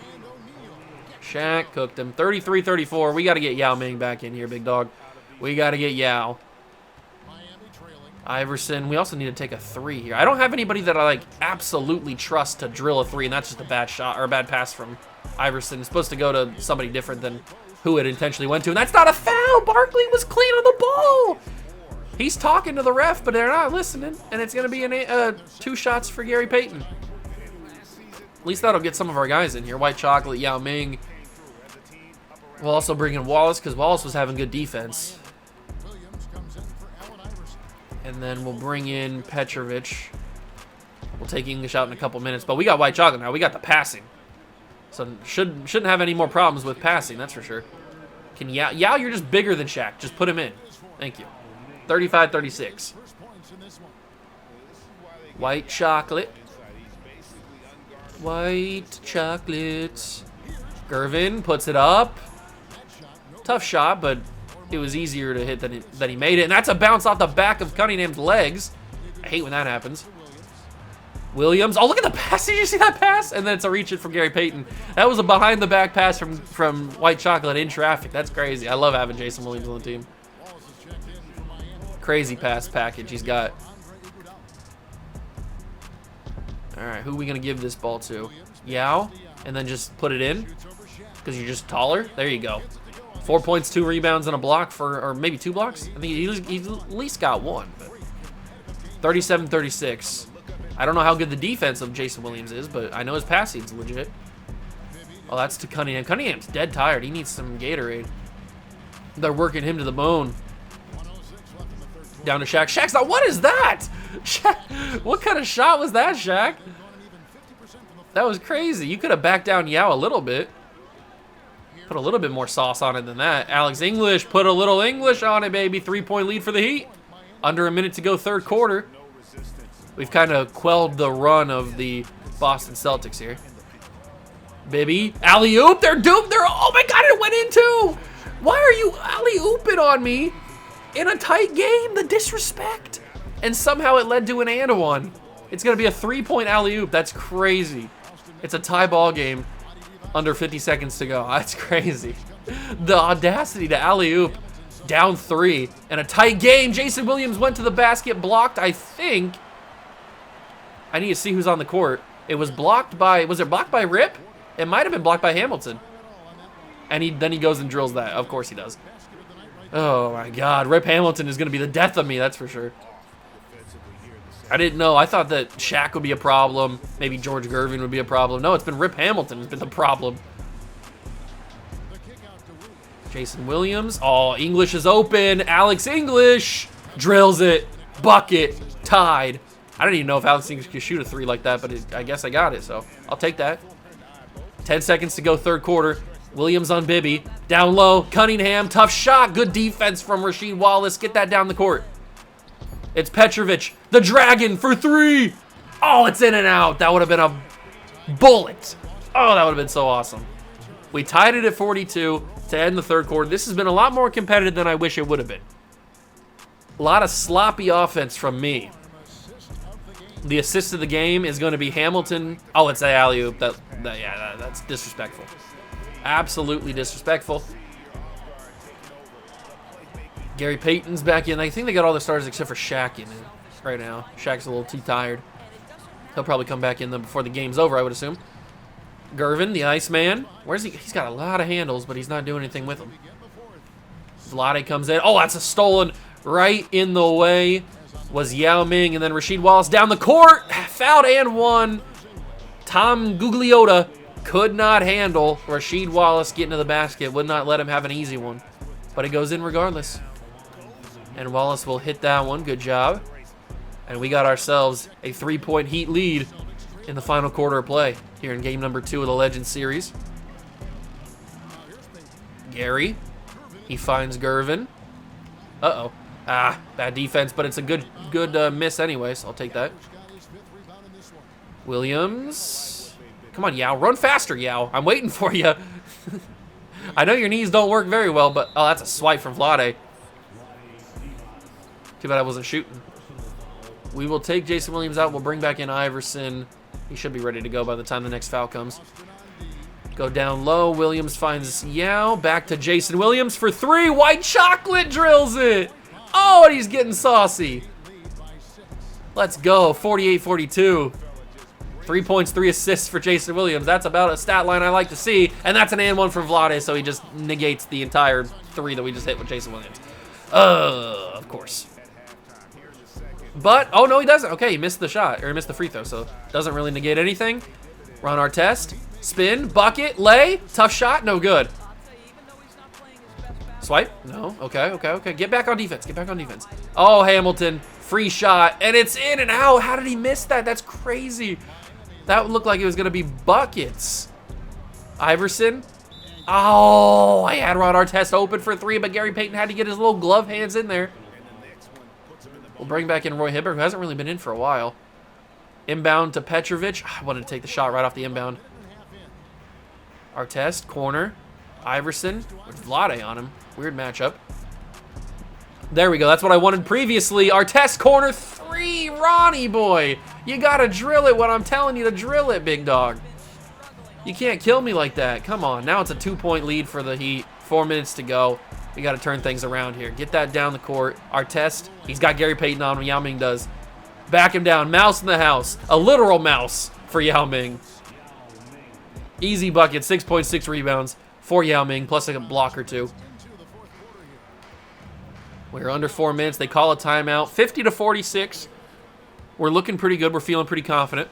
Shaq cooked him. 33-34. We got to get Yao Ming back in here, big dog. We got to get Yao. Iverson. We also need to take a three here. I don't have anybody that I like absolutely trust to drill a three, and that's just a bad shot or a bad pass from Iverson. It's supposed to go to somebody different than who it intentionally went to, and that's not a foul. Barkley was clean on the ball. He's talking to the ref, but they're not listening, and it's going to be 2 shots for Gary Payton. At least that'll get some of our guys in here. White Chocolate, Yao Ming. We'll also bring in Wallace because Wallace was having good defense. And then we'll bring in Petrovic. We'll take English out in a couple minutes, but we got White Chocolate now. We got the passing. So shouldn't have any more problems with passing, that's for sure. Can Yao, you're just bigger than Shaq. Just put him in. Thank you. 35-36. White Chocolate. White Chocolate. Gervin puts it up. Tough shot, but it was easier to hit than he made it. And that's a bounce off the back of Cunningham's legs. I hate when that happens. Williams. Oh, look at the pass. Did you see that pass? And then it's a reach it from Gary Payton. That was a behind-the-back pass from White Chocolate in traffic. That's crazy. I love having Jason Williams on the team. Crazy pass package he's got. All right, who are we going to give this ball to? Yao? And then just put it in? Because you're just taller? There you go. 4 points, 2 rebounds, and a block for, or maybe 2 blocks? I think he's at least got 1. 37-36. I don't know how good the defense of Jason Williams is, but I know his passing's legit. Oh, that's to Cunningham. Cunningham's dead tired. He needs some Gatorade. They're working him to the bone. Down to Shaq. Shaq's not. What is that? Shaq, what kind of shot was that, Shaq? That was crazy. You could have backed down Yao a little bit. Put a little bit more sauce on it than that. Alex English, put a little English on it, baby. 3-point lead for the Heat. Under a minute to go, third quarter. We've kind of quelled the run of the Boston Celtics here. Bibby, alley-oop. They're doomed. Oh my God, it went in too. Why are you alley-ooping on me in a tight game? The disrespect. And somehow it led to an and one. It's going to be a 3-point alley-oop. That's crazy. It's a tie ball game. Under 50 seconds to go. That's crazy. The audacity to alley-oop. Down 3. And a tight game. Jason Williams went to the basket. Blocked, I think. I need to see who's on the court. It was blocked by... Was it blocked by Rip? It might have been blocked by Hamilton. And then he goes and drills that. Of course he does. Oh, my God. Rip Hamilton is going to be the death of me. That's for sure. I didn't know. I thought that Shaq would be a problem. Maybe George Gervin would be a problem. No, it's been Rip Hamilton who's been the problem. Jason Williams. Oh, English is open. Alex English drills it. Bucket. Tied. I don't even know if Alex English could shoot a 3 like that, but I guess I got it, so I'll take that. 10 seconds to go, third quarter. Williams on Bibby. Down low. Cunningham. Tough shot. Good defense from Rasheed Wallace. Get that down the court. It's Petrovic, the Dragon, for 3. Oh, it's in and out. That would have been a bullet. Oh, that would have been so awesome. We tied it at 42 to end the third quarter. This has been a lot more competitive than I wish it would have been. A lot of sloppy offense from me. The assist of the game is going to be Hamilton. Oh, it's the alley-oop. That's disrespectful. Absolutely disrespectful. Gary Payton's back in. I think they got all the starters except for Shaq in right now. Shaq's a little too tired. He'll probably come back in before the game's over, I would assume. Gervin, the Iceman. Where's he? He's got a lot of handles, but he's not doing anything with them. Vlade comes in. Oh, that's a stolen. Right in the way was Yao Ming, and then Rasheed Wallace down the court. Fouled and one. Tom Gugliotta could not handle Rasheed Wallace getting to the basket. Would not let him have an easy one. But it goes in regardless. And Wallace will hit that one. Good job. And we got ourselves a 3-point Heat lead in the final quarter of play here in game number 2 of the Legends series. Gary. He finds Gervin. Uh-oh. Ah, bad defense, but it's a good miss anyway, so I'll take that. Williams. Come on, Yao. Run faster, Yao. I'm waiting for you. I know your knees don't work very well, but... Oh, that's a swipe from Vlade. Too bad I wasn't shooting. We will take Jason Williams out. We'll bring back in Iverson. He should be ready to go by the time the next foul comes. Go down low. Williams finds Yao. Back to Jason Williams for 3. White Chocolate drills it. Oh, and he's getting saucy. Let's go. 48-42. 3 points, 3 assists for Jason Williams. That's about a stat line I like to see. And that's an and one from Vlade, so he just negates the entire 3 that we just hit with Jason Williams. Of course. But, oh no, he doesn't. Okay, he missed the shot, or he missed the free throw, so doesn't really negate anything. Run our test. Spin, bucket, lay. Tough shot, no good. Swipe? No. Okay. Get back on defense. Get back on defense. Oh, Hamilton. Free shot. And it's in and out. How did he miss that? That's crazy. That looked like it was going to be buckets. Iverson. Oh, I had Ron Artest open for 3, but Gary Payton had to get his little glove hands in there. We'll bring back in Roy Hibbert, who hasn't really been in for a while. Inbound to Petrovic. I wanted to take the shot right off the inbound. Artest, corner. Iverson with Vlade on him. Weird matchup. There we go. That's what I wanted previously. Artest, corner 3. Ronnie boy. You got to drill it when I'm telling you to drill it, big dog. You can't kill me like that. Come on. Now it's a 2-point lead for the Heat. 4 minutes to go. We got to turn things around here. Get that down the court. Artest, he's got Gary Payton on him. Yao Ming does. Back him down. Mouse in the house. A literal mouse for Yao Ming. Easy bucket. 6.6 rebounds for Yao Ming, plus a block or 2. We're under 4 minutes. They call a timeout. 50-46. We're looking pretty good. We're feeling pretty confident.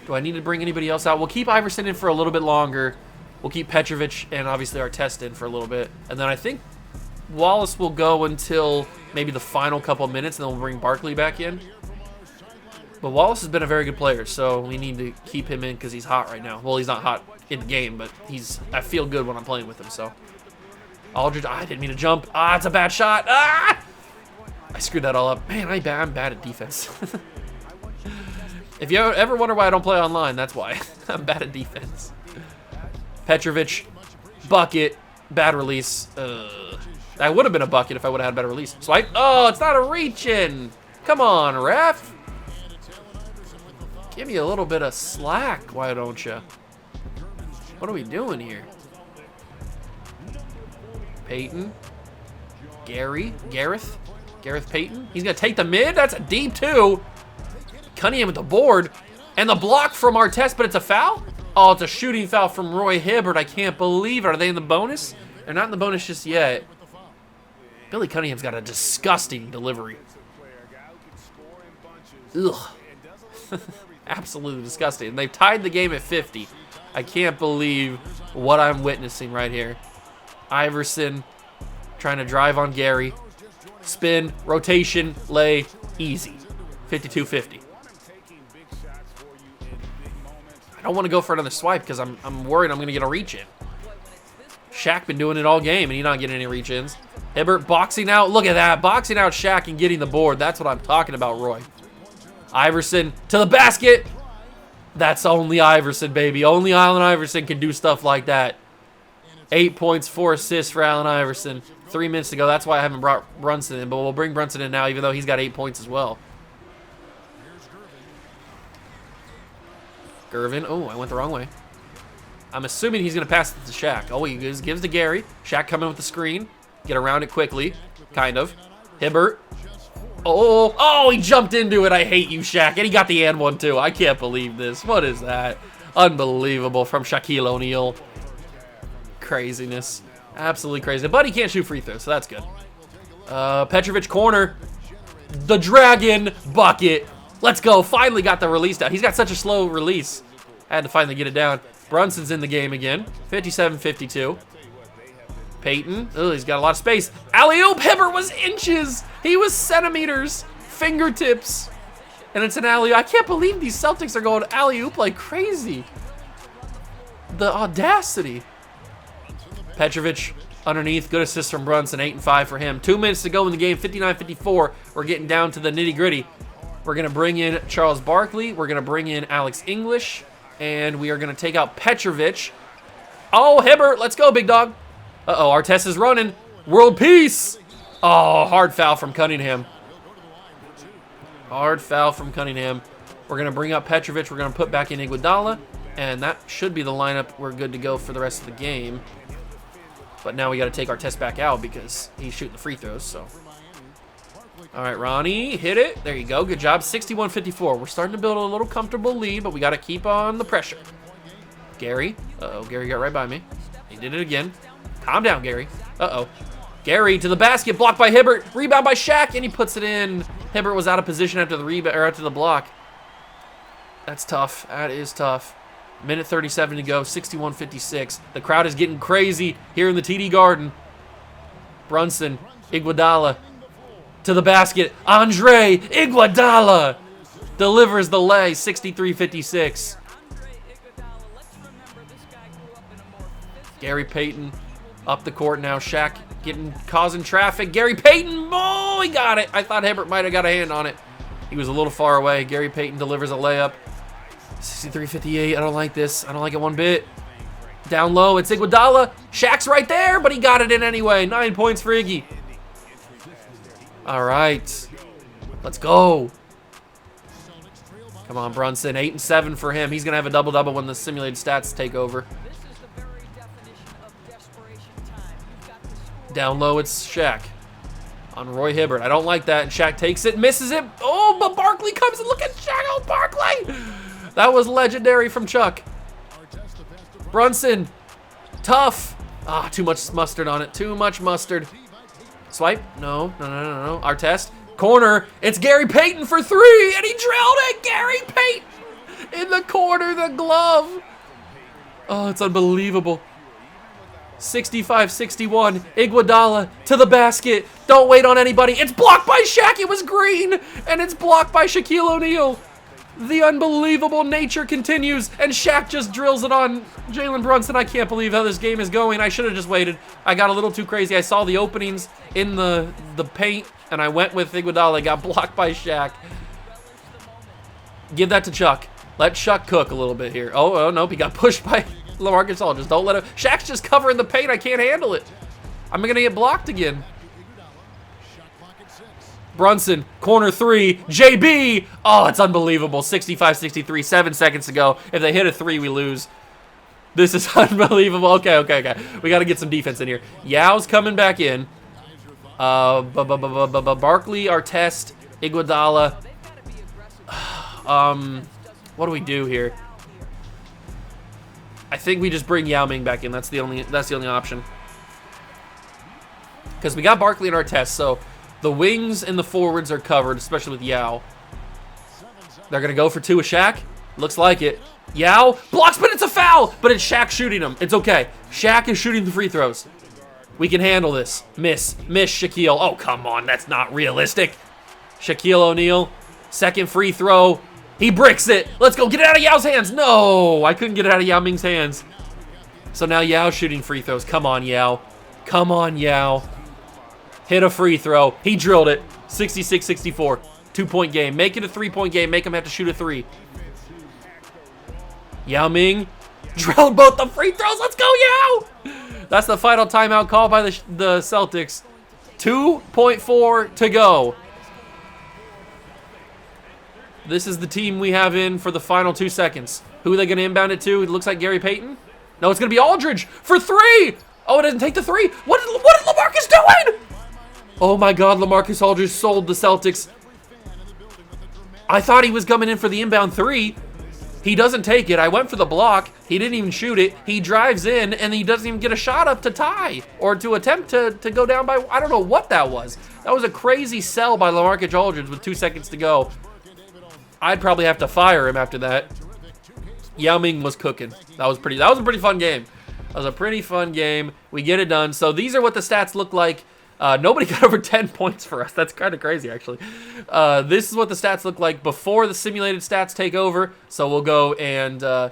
Do I need to bring anybody else out? We'll keep Iverson in for a little bit longer. We'll keep Petrovic and obviously Artest in for a little bit. And then I think Wallace will go until maybe the final couple minutes, and then we'll bring Barkley back in. But Wallace has been a very good player, so we need to keep him in because he's hot right now. Well, he's not hot in the game, but I feel good when I'm playing with him, so. Aldridge, I didn't mean to jump. It's a bad shot. I screwed that all up. Man, I'm bad at defense. If you ever wonder why I don't play online, that's why. I'm bad at defense. Petrovic, bucket, bad release. That would have been a bucket if I would have had a better release. Swipe. Oh, it's not a reach-in. Come on, ref. Give me a little bit of slack, why don't you? What are we doing here? Payton. Gareth Payton. He's going to take the mid. That's a deep 2. Cunningham with the board. And the block from Artest, but it's a foul? Oh, it's a shooting foul from Roy Hibbert. I can't believe it. Are they in the bonus? They're not in the bonus just yet. Billy Cunningham's got a disgusting delivery. Ugh. Absolutely disgusting. And they've tied the game at 50. I can't believe what I'm witnessing right here. Iverson trying to drive on Gary. Spin, rotation, lay, easy. 52-50. I don't want to go for another swipe because I'm worried I'm going to get a reach-in. Shaq been doing it all game, and he's not getting any reach-ins. Hibbert boxing out. Look at that. Boxing out Shaq and getting the board. That's what I'm talking about, Roy. Iverson to the basket. That's only Iverson, baby. Only Allen Iverson can do stuff like that. 8 points, 4 assists for Allen Iverson. 3 minutes to go. That's why I haven't brought Brunson in, but we'll bring Brunson in now, even though he's got 8 points as well. Gervin. Oh, I went the wrong way. I'm assuming he's going to pass it to Shaq. Oh, he gives to Gary. Shaq coming with the screen. Get around it quickly, kind of. Hibbert. Oh, he jumped into it. I hate you, Shaq. And he got the and one, too. I can't believe this. What is that? Unbelievable from Shaquille O'Neal. Craziness. Absolutely crazy. But he can't shoot free throws, so that's good. Petrovic corner. The Dragon bucket. Let's go. Finally got the release down. He's got such a slow release. I had to finally get it down. Brunson's in the game again. 57-52. Peyton. Oh, he's got a lot of space. Alley-oop. Hibbert was inches. He was centimeters. Fingertips. And it's an alley-oop. I can't believe these Celtics are going alley-oop like crazy. The audacity. Petrovic underneath. Good assist from Brunson. 8 and 5 for him. 2 minutes to go in the game. 59-54. We're getting down to the nitty-gritty. We're going to bring in Charles Barkley. We're going to bring in Alex English. And we are going to take out Petrovic. Oh, Hibbert. Let's go, big dog. Uh-oh, Artest is running. World peace. Oh, hard foul from Cunningham. Hard foul from Cunningham. We're going to bring up Petrovic. We're going to put back in Iguodala. And that should be the lineup. We're good to go for the rest of the game. But now we got to take Artest back out because he's shooting the free throws, so. All right, Ronnie, hit it. There you go. Good job. 61-54. We're starting to build a little comfortable lead, but we got to keep on the pressure. Gary. Uh-oh, Gary got right by me. He did it again. Calm down, Gary. Uh-oh. Gary to the basket, blocked by Hibbert. Rebound by Shaq, and he puts it in. Hibbert was out of position after the rebound or after the block. That's tough. That is tough. Minute 37 to go. 61-56. The crowd is getting crazy here in the TD Garden. Brunson, Iguodala to the basket. Andre Iguodala delivers the lay. 63-56. Gary Payton up the court now. Shaq causing traffic. Gary Payton, oh, he got it. I thought Hibbert might have got a hand on it. He was a little far away. Gary Payton delivers a layup. 63-58. I don't like this. I don't like it one bit. Down low, it's Iguodala. Shaq's right there, but he got it in anyway. 9 points for Iggy. All right. Let's go. Come on, Brunson. 8 and 7 for him. He's going to have a double-double when the simulated stats take over. Down low, it's Shaq. On Roy Hibbert. I don't like that. And Shaq takes it, misses it. Oh, but Barkley comes and look at Shaq. Oh, Barkley. That was legendary from Chuck. Brunson. Tough. Ah, too much mustard on it. Too much mustard. Swipe. No. Artest. Corner. It's Gary Payton for 3. And he drilled it. Gary Payton. In the corner, the glove. Oh, it's unbelievable. 65-61. Iguodala to the basket. Don't wait on anybody. It's blocked by Shaq. It was green. And it's blocked by Shaquille O'Neal. The unbelievable nature continues. And Shaq just drills it on Jalen Brunson. I can't believe how this game is going. I should have just waited. I got a little too crazy. I saw the openings in the paint. And I went with Iguodala. Got blocked by Shaq. Give that to Chuck. Let Chuck cook a little bit here. Oh, nope. He got pushed by LaMarcus Aldridge. Just don't let him. Shaq's just covering the paint. I can't handle it. I'm going to get blocked again. Brunson, corner 3. JB. Oh, it's unbelievable. 65-63. 7 seconds to go. If they hit a 3, we lose. This is unbelievable. Okay. We got to get some defense in here. Yao's coming back in. Barkley, Artest, Iguodala. What do we do here? I think we just bring Yao Ming back in. That's the only option. Because we got Barkley and Artest, so the wings and the forwards are covered, especially with Yao. They're going to go for 2 with Shaq. Looks like it. Yao blocks, but it's a foul. But it's Shaq shooting them. It's okay. Shaq is shooting the free throws. We can handle this. Miss Shaquille. Oh, come on. That's not realistic. Shaquille O'Neal. Second free throw. He bricks it. Let's go. Get it out of Yao's hands. No, I couldn't get it out of Yao Ming's hands. So now Yao's shooting free throws. Come on, Yao. Come on, Yao. Hit a free throw. He drilled it. 66-64. 2-point game. Make it a 3-point game. Make him have to shoot a 3. Yao Ming drilled both the free throws. Let's go, Yao. That's the final timeout call by the Celtics. 2.4 to go. This is the team we have in for the final 2 seconds. Who are they going to inbound it to? It looks like Gary Payton. No, it's going to be Aldridge for 3. Oh, it doesn't take the 3. What did LaMarcus doing? Oh my God, LaMarcus Aldridge sold the Celtics. I thought he was coming in for the inbound three. He doesn't take it. I went for the block. He didn't even shoot it. He drives in, and he doesn't even get a shot up to tie or to attempt to go down by, I don't know what that was. That was a crazy sell by LaMarcus Aldridge with 2 seconds to go. I'd probably have to fire him after that. Yao Ming was cooking. That was a pretty fun game. That was a pretty fun game. We get it done. So these are what the stats look like. Nobody got over 10 points for us. That's kind of crazy, actually. This is what the stats look like before the simulated stats take over. So we'll go and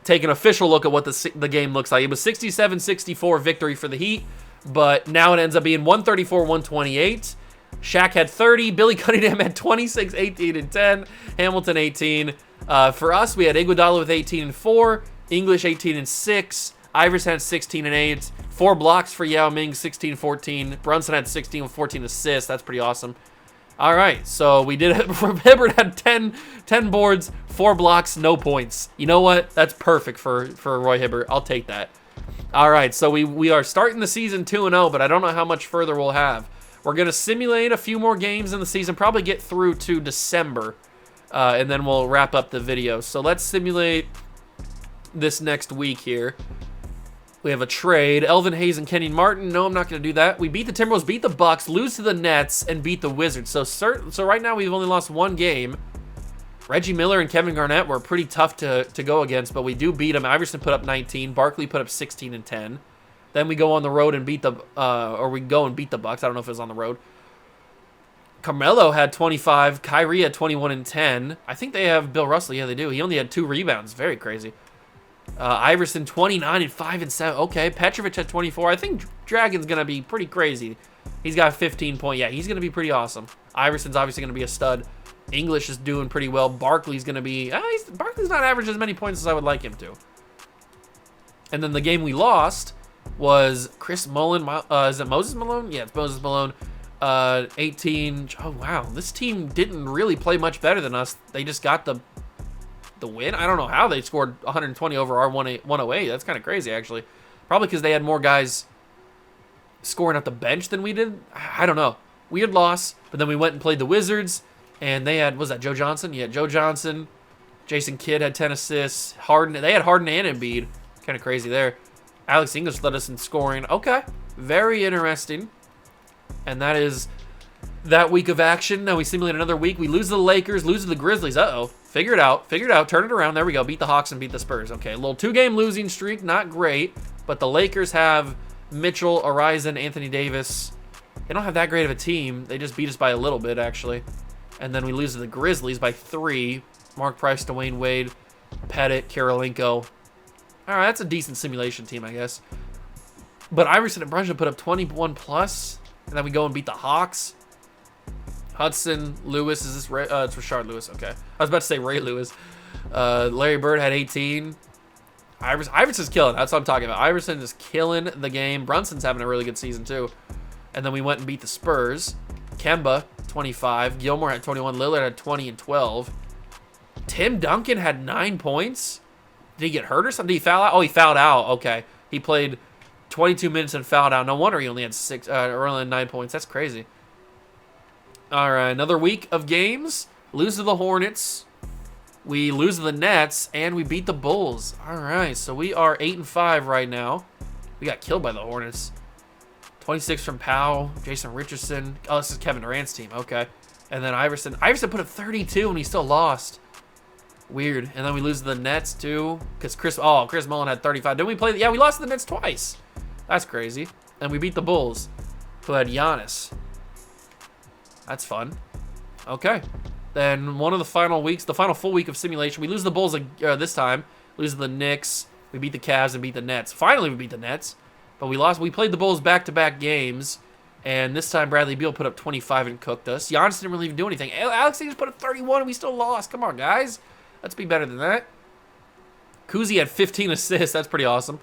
take an official look at what the game looks like. It was 67-64 victory for the Heat, but now it ends up being 134-128. Shaq had 30. Billy Cunningham had 26, 18, and 10. Hamilton 18. For us, we had Iguodala with 18 and 4. English 18 and 6. Iverson had 16 and 8. 4 blocks for Yao Ming, 16, 14. Brunson had 16 with 14 assists. That's pretty awesome. All right, so we did it. Hibbert had 10 boards, 4 blocks, no points. You know what? That's perfect for Roy Hibbert. I'll take that. All right, so we are starting the season 2-0, but I don't know how much further we'll have. We're going to simulate a few more games in the season, probably get through to December, and then we'll wrap up the video. So let's simulate this next week here. We have a trade. Elvin Hayes and Kenyon Martin. No, I'm not going to do that. We beat the Timberwolves, beat the Bucks, lose to the Nets, and beat the Wizards. So right now we've only lost 1 game. Reggie Miller and Kevin Garnett were pretty tough to go against, but we do beat them. Iverson put up 19. Barkley put up 16 and 10. Then we go on the road and beat the Bucks. I don't know if it was on the road. Carmelo had 25. Kyrie had 21 and 10. I think they have Bill Russell. Yeah, they do. He only had 2 rebounds. Very crazy. Iverson 29 and 5 and 7. Okay, Petrovic had 24. I think Dragon's gonna be pretty crazy. He's got 15 points. Yeah, he's gonna be pretty awesome. Iverson's obviously gonna be a stud. English is doing pretty well. Barkley's gonna be. Barkley's not averaging as many points as I would like him to. And then the game we lost was Chris Mullen. Is it Moses Malone? Yeah, it's Moses Malone. 18. Oh wow, this team didn't really play much better than us. They just got the win. I don't know how they scored 120 over our 108. That's kind of crazy, actually. Probably because they had more guys scoring at the bench than we did. I don't know. Weird loss. But then we went and played the Wizards, and they had, was that Joe Johnson? Yeah, Joe Johnson. Jason Kidd had 10 assists. Harden. They had Harden and Embiid. Kind of crazy there. Alex English led us in scoring. Okay. Very interesting. And that is that week of action. Now we simulate another week. We lose to the Lakers, lose to the Grizzlies. Uh-oh. Figure it out. Turn it around. There we go. Beat the Hawks and beat the Spurs. Okay, a little 2-game losing streak. Not great. But the Lakers have Mitchell, Arison, Anthony Davis. They don't have that great of a team. They just beat us by a little bit, actually. And then we lose to the Grizzlies by 3. Mark Price, Dwayne Wade, Pettit, Karolinko. All right, that's a decent simulation team, I guess. But Iverson and Brunson put up 21 plus. And then we go and beat the Hawks. Hudson, Lewis, is this Ray? It's Rashard Lewis, okay. I was about to say Ray Lewis. Larry Bird had 18. Iverson's killing. That's what I'm talking about. Iverson is killing the game. Brunson's having a really good season, too. And then we went and beat the Spurs. Kemba, 25. Gilmore had 21. Lillard had 20 and 12. Tim Duncan had 9 points. Did he get hurt or something? Did he foul out? Oh, he fouled out. Okay. He played 22 minutes and fouled out. No wonder he only had 9 points. That's crazy. All right, another week of games. Lose to the Hornets. We lose to the Nets, and we beat the Bulls. All right, so we are 8-5 right now. We got killed by the Hornets. 26 from Powell, Jason Richardson. Oh, this is Kevin Durant's team. Okay. And then Iverson. Iverson put up 32, and he still lost. Weird. And then we lose to the Nets, too, because Chris Mullen had 35. Didn't we play? Yeah, we lost to the Nets twice. That's crazy. And we beat the Bulls, who had Giannis. That's fun. Okay. Then one of the final weeks, the final full week of simulation, we lose to the Bulls this time. Lose to the Knicks. We beat the Cavs and beat the Nets. Finally, we beat the Nets. But we lost. We played the Bulls back-to-back games. And this time, Bradley Beal put up 25 and cooked us. Giannis didn't really even do anything. Alex English put up 31 and we still lost. Come on, guys. Let's be better than that. Kuzi had 15 assists. That's pretty awesome.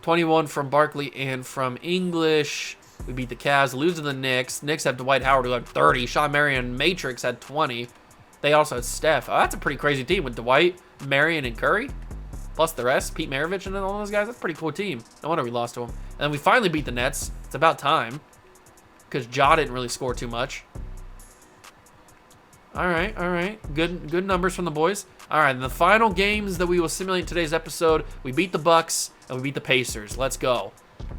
21 from Barkley and from English. We beat the Cavs, lose to the Knicks. Knicks have Dwight Howard, who had 30. Sean Marion Matrix had 20. They also had Steph. Oh, that's a pretty crazy team with Dwight, Marion, and Curry. Plus the rest, Pete Maravich and all those guys. That's a pretty cool team. No wonder we lost to them. And then we finally beat the Nets. It's about time. because Ja didn't really score too much. All right. Good numbers from the boys. All right, and the final games that we will simulate in today's episode, we beat the Bucks and we beat the Pacers. Let's go.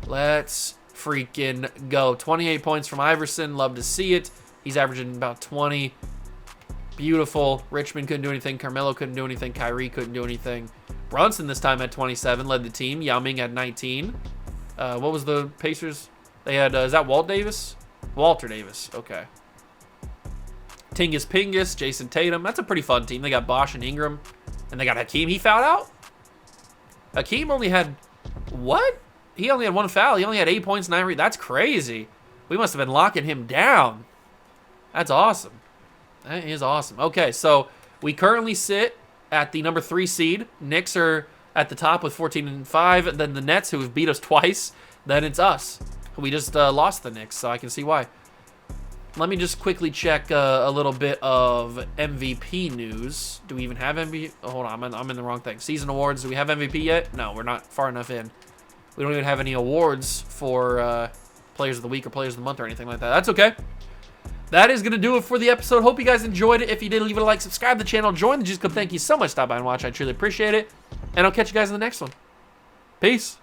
Let's freaking go. 28 points from Iverson. Love to see it. He's averaging about 20. Beautiful. Richmond couldn't do anything. Carmelo couldn't do anything. Kyrie couldn't do anything. Brunson this time at 27 led the team. Yao Ming at 19. What was the Pacers? They had, is that Walt Davis? Walter Davis. Okay. Tingus Pingus, Jason Tatum. That's a pretty fun team. They got Bosch and Ingram. And they got Hakeem. He fouled out? Hakeem only had, what? He only had 1 foul. He only had 8 points, 9 rebounds. That's crazy. We must have been locking him down. That's awesome. That is awesome. Okay, so we currently sit at the number 3 seed. Knicks are at the top with 14-5. Then the Nets, who have beat us twice. Then it's us. We just lost the Knicks, so I can see why. Let me just quickly check a little bit of MVP news. Do we even have MVP? Oh, hold on, I'm in the wrong thing. Season awards. Do we have MVP yet? No, we're not far enough in. We don't even have any awards for Players of the Week or Players of the Month or anything like that. That's okay. That is going to do it for the episode. Hope you guys enjoyed it. If you did, leave it a like, subscribe to the channel, join the Juice Club. Thank you so much. Stop by and watch. I truly appreciate it. And I'll catch you guys in the next one. Peace.